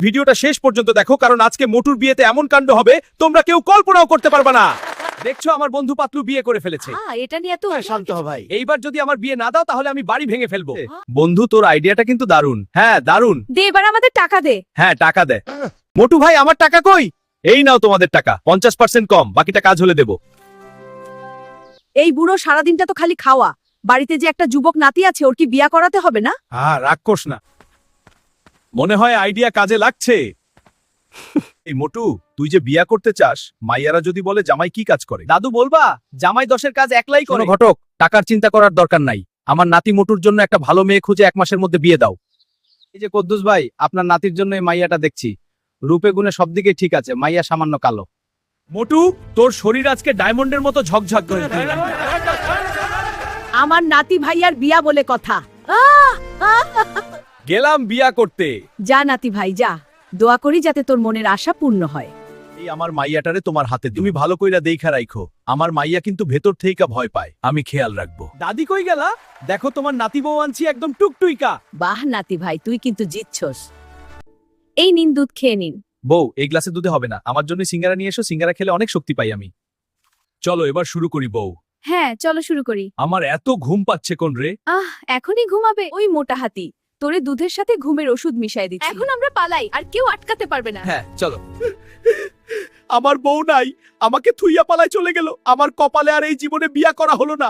ভিডিওটা শেষ পর্যন্ত দেখো, কারণ আজকে মোটুর বিয়েতে এমন কাণ্ড হবে তোমরা কেউ কল্পনাও করতে পারবে না। দেখছো আমার বন্ধু পাতলু বিয়ে করে ফেলেছে। এটা নিয়ে এত শান্ত হ ভাই, এইবার যদি আমার বিয়ে না দাও তাহলে আমি বাড়ি ভেঙে ফেলবো। বন্ধু তোর আইডিয়াটা কিন্তু দারুণ। হ্যাঁ দারুণ। দে এবার আমাদের টাকা দে। হ্যাঁ টাকা দে। মোটু ভাই আমার টাকা কই? এই নাও তোমাদের টাকা, 50% কম, বাকিটা কাজ হলে দেবো। এই বুড়ো সারাদিনটা তো খালি খাওয়া। বাড়িতে যে একটা যুবক নাতি আছে, ওর কি বিয়া করাতে হবে না? হ্যাঁ রাগ কোস না, মনে হয় আইডিয়া কাজে লাগছে। এই মোটু, তুই যে বিয়া করতে চাস, মাইয়ারা যদি বলে জামাই কি কাজ করে? দাদু বলবা জামাই 10-এর কাজ একলাই করে। ঘটক, টাকার চিন্তা করার দরকার নাই। আমার নাতি মোটুর জন্য একটা ভালো মেয়ে খুঁজে 1 মাসের মধ্যে বিয়ে দাও। এই যে কদ্দুস ভাই, আপনার নাতির জন্য এই মাইয়াটা দেখছি। রূপে গুণে সব দিকে ঠিক আছে, মাইয়া সামান্য কালো। মোটু, তোর শরীর আজকে ডায়মন্ডের মতো ঝকঝক করে। আমার নাতি ভাইয়ার বিয়া বলে কথা। গেলাম বিয়া করতে। যা নাতি ভাই যা, দোয়া করি যাতে তোর মনের আশা পূর্ণ হয়। এই আমার মাইয়াটারে তোমার হাতে তুমি ভালো কইরা দেইখা রাখো। আমার মাইয়া কিন্তু ভেতর থেইকা ভয় পায়, আমি খেয়াল রাখবো। দাদি কই গেলা? দেখো তোমার নাতি বউ আনছি, একদম টুকটুইকা। বাহ নাতি ভাই, তুই কিন্তু জিতছস। এই নিন, দুধ খেয়ে নিন। বউ, এই গ্লাসে দুধে হবে না, আমার জন্য সিঙ্গারা নিয়ে এসো। সিঙ্গারা খেলে অনেক শক্তি পাই আমি। চলো এবার শুরু করি বউ। হ্যাঁ চলো শুরু করি। আমার এত ঘুম পাচ্ছে কোন রে। এখনই ঘুমাবে? ওই মোটা হাতি তোরে দুধের সাথে ঘুমের ওষুধ মিশাই দিচ্ছি। এখন আমরা পালাই, আর কেউ আটকাতে পারবে না। হ্যাঁ চলো। আমার বউ নাই, আমাকে থুইয়া পালায় চলে গেল। আমার কপালে আর এই জীবনে বিয়া করা হলো না।